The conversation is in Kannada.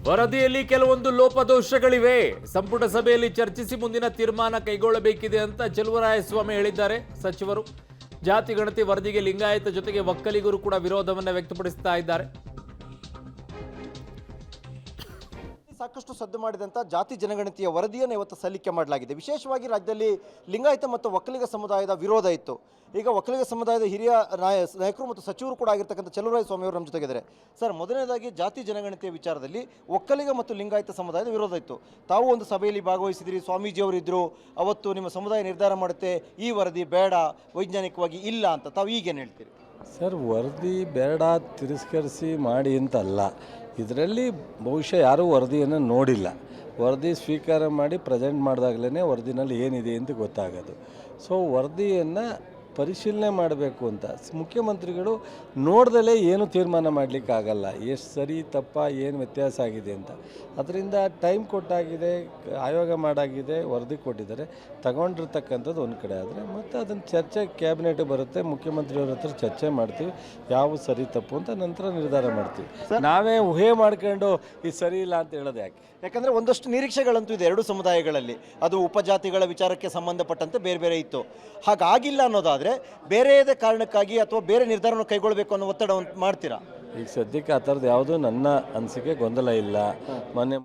ವರದಿಯಲ್ಲಿ ಕೆಲವೊಂದು ಲೋಪದೋಷಗಳಿವೆ. ಸಂಪುಟ ಸಭೆಯಲ್ಲಿ ಚರ್ಚಿಸಿ ಮುಂದಿನ ತೀರ್ಮಾನ ಕೈಗೊಳ್ಳಬೇಕಿದೆ ಅಂತ ಚೆಲುವರಾಯಸ್ವಾಮಿ ಹೇಳಿದ್ದಾರೆ. ಸಚಿವರು ಜಾತಿ ಗಣತಿ ವರದಿಗೆ ಲಿಂಗಾಯತ ಜೊತೆಗೆ ಒಕ್ಕಲಿಗರು ಕೂಡ ವಿರೋಧವನ್ನು ವ್ಯಕ್ತಪಡಿಸ್ತಾ ಇದ್ದಾರೆ. ಸಾಕಷ್ಟು ಸದ್ದು ಮಾಡಿದಂಥ ಜಾತಿ ಜನಗಣತಿಯ ವರದಿಯನ್ನು ಇವತ್ತು ಸಲ್ಲಿಕೆ ಮಾಡಲಾಗಿದೆ. ವಿಶೇಷವಾಗಿ ರಾಜ್ಯದಲ್ಲಿ ಲಿಂಗಾಯತ ಮತ್ತು ಒಕ್ಕಲಿಗ ಸಮುದಾಯದ ವಿರೋಧ ಇತ್ತು. ಈಗ ಒಕ್ಕಲಿಗ ಸಮುದಾಯದ ಹಿರಿಯ ನಾಯಕರು ಮತ್ತು ಸಚಿವರು ಕೂಡ ಆಗಿರ್ತಕ್ಕಂಥ ಚೆಲುವರಾಯಸ್ವಾಮಿ ಅವರು ನಮ್ಮ ಜೊತೆಗಿದ್ದಾರೆ. ಸರ್, ಮೊದಲನೇದಾಗಿ ಜಾತಿ ಜನಗಣತಿಯ ವಿಚಾರದಲ್ಲಿ ಒಕ್ಕಲಿಗ ಮತ್ತು ಲಿಂಗಾಯತ ಸಮುದಾಯದ ವಿರೋಧ ಇತ್ತು. ತಾವು ಒಂದು ಸಭೆಯಲ್ಲಿ ಭಾಗವಹಿಸಿದಿರಿ, ಸ್ವಾಮೀಜಿಯವರಿದ್ದರು. ಅವತ್ತು ನಿಮ್ಮ ಸಮುದಾಯ ನಿರ್ಧಾರ ಮಾಡುತ್ತೆ ಈ ವರದಿ ಬೇಡ, ವೈಜ್ಞಾನಿಕವಾಗಿ ಇಲ್ಲ ಅಂತ. ತಾವು ಈಗೇನು ಹೇಳ್ತೀರಿ? ಸರ್, ವರದಿ ಬೇಡ ತಿರಸ್ಕರಿಸಿ ಮಾಡಿ ಅಂತಲ್ಲ. ಇದರಲ್ಲಿ ಬಹುಶಃ ಯಾರೂ ವರದಿಯನ್ನು ನೋಡಿಲ್ಲ. ವರದಿ ಸ್ವೀಕಾರ ಮಾಡಿ ಪ್ರೆಸೆಂಟ್ ಮಾಡಿದಾಗಲೇ ವರದಿನಲ್ಲಿ ಏನಿದೆ ಅಂತ ಗೊತ್ತಾಗೋದು. ಸೊ ವರದಿಯನ್ನು ಪರಿಶೀಲನೆ ಮಾಡಬೇಕು ಅಂತ ಮುಖ್ಯಮಂತ್ರಿಗಳು ನೋಡ್ದಲೇ ಏನು ತೀರ್ಮಾನ ಮಾಡಲಿಕ್ಕಾಗಲ್ಲ. ಎಷ್ಟು ಸರಿ ತಪ್ಪ ಏನು ವ್ಯತ್ಯಾಸ ಆಗಿದೆ ಅಂತ. ಅದರಿಂದ ಟೈಮ್ ಕೊಟ್ಟಾಗಿದೆ, ಆಯೋಗ ಮಾಡಾಗಿದೆ, ವರದಿ ಕೊಟ್ಟಿದ್ದಾರೆ. ತಗೊಂಡಿರ್ತಕ್ಕಂಥದ್ದು ಒಂದು ಕಡೆ ಆದರೆ ಮತ್ತು ಅದನ್ನು ಚರ್ಚೆ ಕ್ಯಾಬಿನೆಟ್ ಬರುತ್ತೆ, ಮುಖ್ಯಮಂತ್ರಿಯವ್ರ ಹತ್ರ ಚರ್ಚೆ ಮಾಡ್ತೀವಿ ಯಾವ ಸರಿ ತಪ್ಪು ಅಂತ, ನಂತರ ನಿರ್ಧಾರ ಮಾಡ್ತೀವಿ. ನಾವೇ ಊಹೆ ಮಾಡ್ಕೊಂಡು ಇದು ಸರಿ ಇಲ್ಲ ಅಂತ ಹೇಳೋದು ಯಾಕೆ? ಯಾಕಂದರೆ ಒಂದಷ್ಟು ನಿರೀಕ್ಷೆಗಳಂತೂ ಇದೆ ಎರಡು ಸಮುದಾಯಗಳಲ್ಲಿ. ಅದು ಉಪಜಾತಿಗಳ ವಿಚಾರಕ್ಕೆ ಸಂಬಂಧಪಟ್ಟಂತೆ ಬೇರೆ ಬೇರೆ ಇತ್ತು. ಹಾಗಾಗಿಲ್ಲ ಅನ್ನೋದಾದರೆ ಬೇರೆಯದೇ ಕಾರಣಕ್ಕಾಗಿ ಅಥವಾ ಬೇರೆ ನಿರ್ಧಾರವನ್ನು ಕೈಗೊಳ್ಳಬೇಕು ಅನ್ನೋ ಒತ್ತಡ ಮಾಡ್ತೀರಾ? ಈಗ ಸದ್ಯಕ್ಕೆ ಆ ಥರದ್ದು ಯಾವುದೂ ನನ್ನ ಅನಿಸಿಕೆ ಗೊಂದಲ ಇಲ್ಲ. ಮೊನ್ನೆ